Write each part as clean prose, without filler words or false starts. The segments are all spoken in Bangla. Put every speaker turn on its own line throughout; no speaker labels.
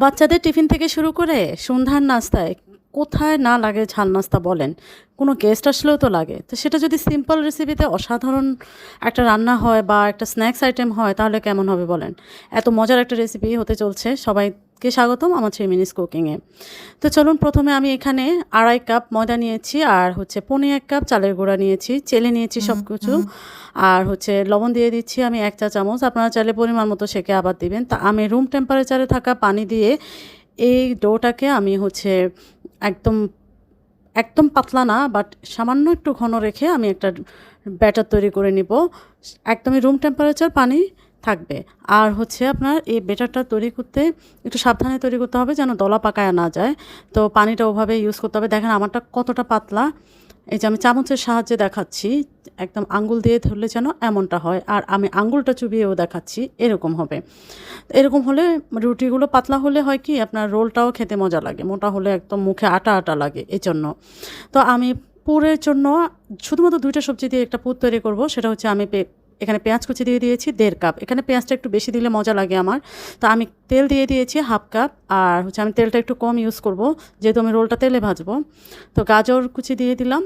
বাচ্চাদের টিফিন থেকে শুরু করে সন্ধ্যার নাস্তায় কোথায় না লাগে ঝাল নাস্তা বলেন? কোনো গেস্ট আসলেও তো লাগে। তো সেটা যদি সিম্পল রেসিপিতে অসাধারণ একটা রান্না হয় বা একটা স্ন্যাকস আইটেম হয় তাহলে কেমন হবে বলেন? এত মজার একটা রেসিপি হতে চলছে। সবাইকে স্বাগতম আমার 3 মিনিটস কুকিংয়ে। তো চলুন প্রথমে আমি এখানে 2.5 কাপ ময়দা নিয়েছি আর হচ্ছে 1.5 কাপ চালের গুঁড়া নিয়েছি। চেলে নিয়েছি সবকিছু। আর হচ্ছে লবণ দিয়ে দিচ্ছি আমি 1 চা চামচ। আপনারা চাইলে পরিমাণ মতো সেঁকে আবার দিবেন। তা আমি রুম টেম্পারেচারে থাকা পানি দিয়ে এই ডোটাকে আমি হচ্ছে একদম, একদম পাতলা না বাট সামান্য একটু ঘন রেখে আমি একটা ব্যাটার তৈরি করে নিব। একদমই রুম টেম্পারেচার পানি থাকবে। আর হচ্ছে আপনার এই ব্যাটারটা তৈরি করতে একটু সাবধানে তৈরি করতে হবে যেন দলা পাকায়া না যায়। তো পানিটা ওভাবে ইউজ করতে হবে। দেখেন আমারটা কতটা পাতলা। এই যে আমি চামচের সাহায্যে দেখাচ্ছি। একদম আঙ্গুল দিয়ে ধরলে যেন এমনটা হয়। আর আমি আঙ্গুলটা চুবিয়েও দেখাচ্ছি, এরকম হবে। এরকম হলে রুটিগুলো পাতলা হলে হয় কি আপনার রোলটাও খেতে মজা লাগে। মোটা হলে একদম মুখে আটা, আটা লাগে এজন্য। তো আমি পুরের জন্য শুধুমাত্র ২ টা সবজি দিয়ে একটা পুর তৈরি করব। সেটা হচ্ছে আমি এখানে পেঁয়াজ কুচি দিয়ে দিয়েছি ১.৫ কাপ। এখানে পেঁয়াজটা একটু বেশি দিলে মজা লাগে আমার। তো আমি তেল দিয়ে দিয়েছি 1/2 কাপ। আর হচ্ছে আমি তেলটা একটু কম ইউজ করব যেহেতু আমি রোলটা তেলে ভাজবো। তো গাজর কুচি দিয়ে দিলাম।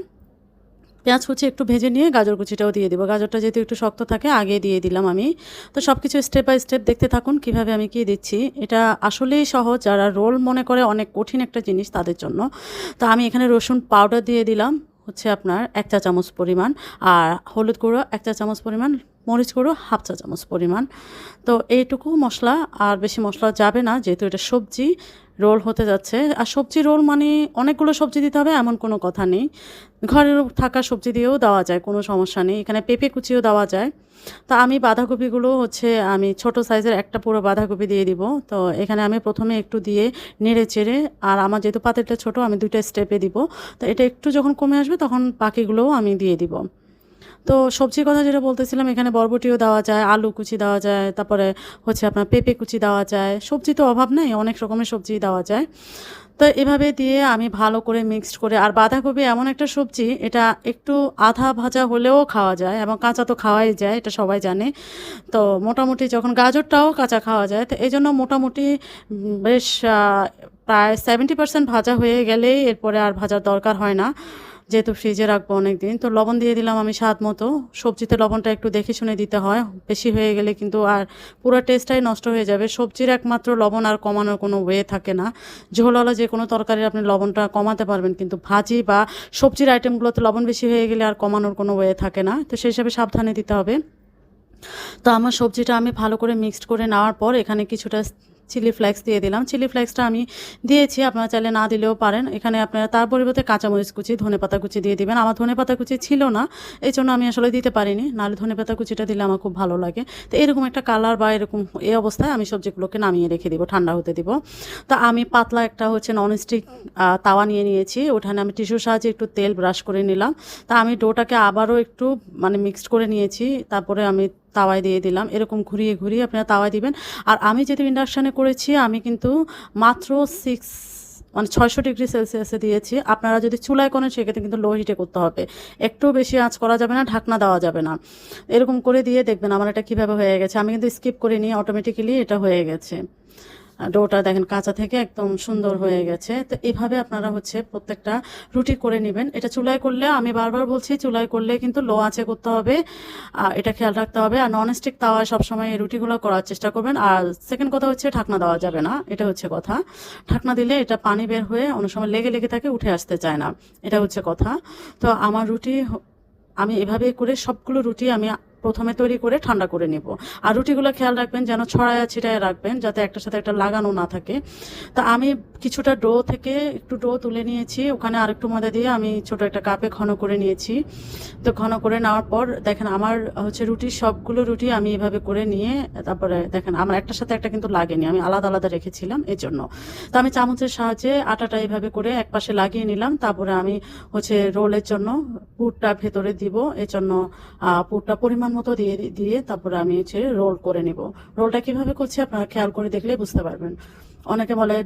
পেঁয়াজ কুচি একটু ভেজে নিয়ে গাজর কুচিটাও দিয়ে দিব। গাজরটা যেহেতু একটু শক্ত থাকে আগে দিয়ে দিলাম আমি। তো সব কিছু স্টেপ বাই স্টেপ দেখতে থাকুন কীভাবে আমি কী দিচ্ছি। এটা আসলেই সহজ, যারা রোল মনে করে অনেক কঠিন একটা জিনিস তাদের জন্য। তো আমি এখানে রসুন পাউডার দিয়ে দিলাম হচ্ছে আপনার 1 চা চামচ পরিমাণ। আর হলুদ গুঁড়ো 1 চা চামচ পরিমাণ, মরিচ গুঁড়ো 1/2 চা চামচ পরিমাণ। তো এইটুকু মশলা, আর বেশি মশলা যাবে না যেহেতু এটা সবজি রোল হতে যাচ্ছে। আর সবজি রোল মানে অনেকগুলো সবজি দিতে হবে এমন কোনো কথা নেই। ঘরে থাকা সবজি দিয়েও দেওয়া যায়, কোনো সমস্যা নেই। এখানে পেঁপে কুচিও দেওয়া যায়। তো আমি বাঁধাকপিগুলো হচ্ছে আমি ছোট সাইজের একটা পুরো বাঁধাকপি দিয়ে দিব। তো এখানে আমি প্রথমে একটু দিয়ে নেড়ে চেড়ে, আর আমার যেহেতু পাতিলটা ছোট আমি 2টা স্টেপে দিব। তো এটা একটু যখন কমে আসবে তখন বাকিগুলোও আমি দিয়ে দিব। তো সবজির কথা যেটা বলতেছিলাম, এখানে বরবটিও দেওয়া যায়, আলু কুচি দেওয়া যায়, তারপরে হচ্ছে আপনার পেঁপে কুচি দেওয়া যায়। সবজি তো অভাব নেই, অনেক রকমের সবজি দেওয়া যায়। তো এভাবে দিয়ে আমি ভালো করে মিক্সড করে, আর বাঁধাকপি এমন একটা সবজি এটা একটু আধা ভাজা হলেও খাওয়া যায় এবং কাঁচা তো খাওয়াই যায়, এটা সবাই জানে। তো মোটামুটি যখন গাজরটাও কাঁচা খাওয়া যায়, তো এই জন্য মোটামুটি বেশ প্রায় 70% ভাজা হয়ে গেলেই এরপরে আর ভাজার দরকার হয় না, যেহেতু ফ্রিজে রাখবো অনেক দিন। তো লবণ দিয়ে দিলাম আমি স্বাদ মতো। সবজিতে লবণটা একটু দেখে শুনে দিতে হয়, বেশি হয়ে গেলে কিন্তু আর পুরো টেস্টটাই নষ্ট হয়ে যাবে। সবজির একমাত্র লবণ আর কমানোর কোনো ওয়ে থাকে না। ঝোলওয়ালা যে কোনো তরকারির আপনি লবণটা কমাতে পারবেন, কিন্তু ভাজি বা সবজির আইটেমগুলোতে লবণ বেশি হয়ে গেলে আর কমানোর কোনো ওয়ে থাকে না। তো সেই হিসাবে সাবধানে দিতে হবে। তো আমার সবজিটা আমি ভালো করে মিক্সড করে নেওয়ার পর এখানে কিছুটা চিলি ফ্লেক্স দিয়ে দিলাম। চিলি ফ্লেক্সটা আমি দিয়েছি, আপনারা চাইলে না দিলেও পারেন। এখানে আপনারা তার পরিবর্তে কাঁচামরিচ কুচি, ধনেপাতা কুচি দিয়ে দিবেন। আমার ধনেপাতা কুচি ছিল না, এই জন্য আমি আসলে দিতে পারিনি, নাহলে ধনেপাতা কুচিটা দিলে আমার খুব ভালো লাগে। তো এরকম একটা কালার বা এরকম এই অবস্থায় আমি সবজিগুলোকে নামিয়ে রেখে দিব, ঠান্ডা হতে দিব। তো আমি পাতলা একটা হচ্ছে ননস্টিক তাওয়া নিয়ে নিয়েছি, ওখানে আমি টিস্যুর সাহায্যে একটু তেল ব্রাশ করে নিলাম। তা আমি ডোটাকে আবারও একটু মানে মিক্সড করে নিয়েছি, তারপরে আমি তাওয়ায় দিয়ে দিলাম। এরকম ঘুরিয়ে ঘুরিয়ে আপনারা তাওয়ায় দিবেন। আর আমি যেহেতু ইন্ডাকশানে করেছি আমি কিন্তু মাত্র 600 ডিগ্রি সেলসিয়াসে দিয়েছি। আপনারা যদি চুলায় করেন সেক্ষেত্রে কিন্তু লো হিটে করতে হবে, একটু বেশি আঁচ করা যাবে না, ঢাকনা দেওয়া যাবে না। এরকম করে দিয়ে দেখবেন আমার এটা কীভাবে হয়ে গেছে। আমি কিন্তু স্কিপ করে নিয়ে অটোমেটিক্যালি এটা হয়ে গেছে। ডোটা দেখেন কাঁচা থেকে একদম সুন্দর হয়ে গেছে। তো এইভাবে আপনারা হচ্ছে প্রত্যেকটা রুটি করে নেবেন। এটা চুলায় করলে, আমি বারবার বলছি, চুলায় করলে কিন্তু লো আঁচে করতে হবে, এটা খেয়াল রাখতে হবে। আর ননস্টিক তাওয়ায় সবসময় এই রুটিগুলো করার চেষ্টা করবেন। আর সেকেন্ড কথা হচ্ছে ঢাকনা দেওয়া যাবে না, এটা হচ্ছে কথা। ঢাকনা দিলে এটা পানি বের হয়ে অনেক সময় লেগে লেগে থাকে, উঠে আসতে চায় না, এটা হচ্ছে কথা। তো আমার রুটি আমি এভাবে করে সবগুলো রুটি আমি প্রথমে তৈরি করে ঠান্ডা করে নেব। আর রুটিগুলো খেয়াল রাখবেন যেন ছড়ায়া ছিটায় রাখবেন, যাতে একটার সাথে একটা লাগানো না থাকে। তা আমি কিছুটা ডো থেকে একটু ডো তুলে নিয়েছি, ওখানে আরেকটু ময়দা দিয়ে আমি ছোট একটা কাপে ঘন করে নিয়েছি। তো ঘন করে নেওয়ার পর দেখেন আমার হচ্ছে সবগুলো রুটি আমি এভাবে করে নিয়ে, তারপরে দেখেন আমার একটার সাথে একটা কিন্তু লাগেনি, আমি আলাদা আলাদা রেখেছিলাম এই জন্য। তো আমি চামচের সাহায্যে আটাটা এভাবে করে এক পাশে লাগিয়ে নিলাম। তারপরে আমি হচ্ছে রোলের জন্য পুরটা ভেতরে দিব, এই জন্য পুরটা পরিমাণ মতো দিয়ে দিয়ে তারপরে আমি হচ্ছে রোল করে নিব। রোলটা কিভাবে করছি আপনারা খেয়াল করে দেখলে বুঝতে পারবেন। অনেকে বলে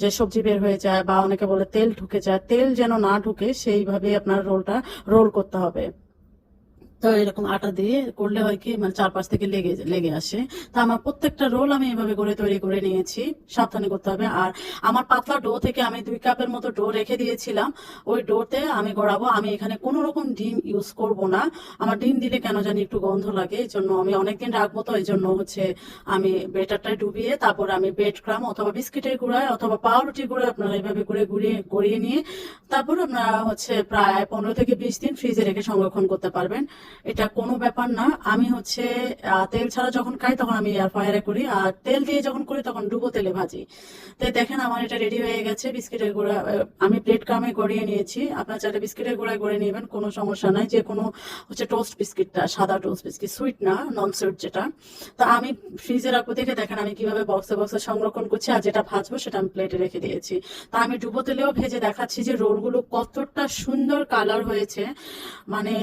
যে সবজি বের হয়ে যায়, বা অনেকে বলে তেল ঢুকে যায়, তেল যেন না ঢুকে সেইভাবে আপনার রোলটা রোল করতে হবে। তো এরকম আটা দিয়ে করলে হয় কি মানে চারপাশ থেকে লেগে লেগে আসে। তো আমার প্রত্যেকটা রোল আমি এভাবে করে তৈরি করে নিয়েছি। সাবধানে করতে হবে। আর আমার পাতলা ডো থেকে আমি 2 কাপের মতো ডো রেখে দিয়েছিলাম। ওই ডোতে আমি গড়াবো। আমি এখানে কোনো রকম ডিম ইউজ করব না। আমার ডিম দিলে কেন জানি একটু গন্ধ লাগে। এজন্য আমি অনেকদিন রাখবো, তো এজন্য হচ্ছে আমি ব্যাটারটায় ডুবিয়ে তারপর আমি ব্রেড ক্রাম্ব অথবা বিস্কিটের গুঁড়ায় অথবা পাউরুটির গুঁড়ায় আপনারা এভাবে করে গড়িয়ে নিয়ে তারপর আপনারা হচ্ছে প্রায় 15 থেকে 20 দিন ফ্রিজে রেখে সংরক্ষণ করতে পারবেন। এটা কোনো ব্যাপার না। আমি হচ্ছে তেল ছাড়া যখন খাই তখন আমি এয়ার ফ্রায়ারে করি, আর তেল দিয়ে যখন করি তখন ডুবো তেলে ভাজি। তাই দেখেন আমার এটা রেডি হয়ে গেছে। বিস্কিটের গুঁড়া আমি ব্রেড ক্রামে গড়িয়ে নিয়েছি। আপনার চাইলে বিস্কিটের গুঁড়ায় গড়িয়ে নেবেন, কোনো সমস্যা নাই। যে কোনো হচ্ছে টোস্ট বিস্কিটটা, সাদা টোস্ট বিস্কিট, সুইট না, নন সুইট যেটা। তো আমি ফ্রিজে রাখবো দেখে দেখেন আমি কিভাবে বক্সে বক্সে সংরক্ষণ করছি, আর যেটা ভাজবো সেটা আমি প্লেটে রেখে দিয়েছি। তা আমি ডুবো তেলেও ভেজে দেখাচ্ছি যে রোলগুলো কতটা সুন্দর কালার হয়েছে, মানে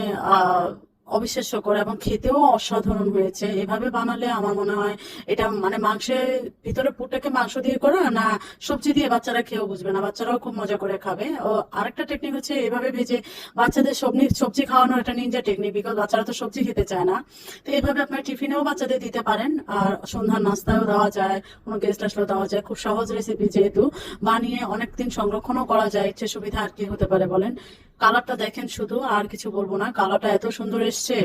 অবিশ্বাস্য করে, এবং খেতেও অসাধারণ হয়েছে। এভাবে বানালে আমার মনে হয় এটা মানে মাংসের ভিতরে পুরটাকে মাংস দিয়ে করা না সবজি দিয়ে বাচ্চারা খেয়েও বুঝবে না, বাচ্চারাও খুব মজা করে খাবে। ও আরেকটা টেকনিক হচ্ছে এভাবে ভেজে বাচ্চাদের সবজি খাওয়ানোর একটা নিনজা টেকনিক, বিকজ বাচ্চারা তো সবজি খেতে চায় না। তো এভাবে আপনার টিফিনেও বাচ্চাদের দিতে পারেন, আর সন্ধ্যার নাস্তায়ও দেওয়া যায়, কোনো গেস্ট আসলেও দেওয়া যায়। খুব সহজ রেসিপি, যেহেতু বানিয়ে অনেকদিন সংরক্ষণও করা যায়। ইচ্ছে সুবিধা আর কি হতে পারে বলেন। কালারটা দেখেন শুধু, আর কিছু বলবো না, কালারটা এত সুন্দর এসছে।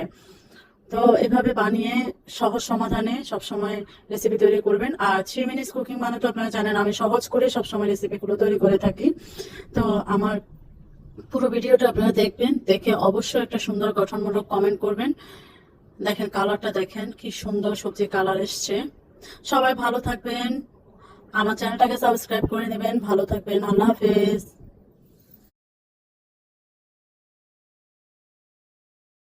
তো এভাবে বানিয়ে সহজ সমাধানে সবসময় রেসিপি তৈরি করবেন। আর 3 মিনিটস কুকিং মানে তো আপনারা জানেন আমি সহজ করে সবসময় রেসিপিগুলো তৈরি করে থাকি। তো আমার পুরো ভিডিওটা আপনারা দেখবেন, দেখে অবশ্যই একটা সুন্দর গঠনমূলক কমেন্ট করবেন। দেখেন কালারটা দেখেন কি সুন্দর সবজি কালার এসছে। সবাই ভালো থাকবেন, আমার চ্যানেলটাকে সাবস্ক্রাইব করে নেবেন। ভালো থাকবেন, আল্লাহ হাফেজ।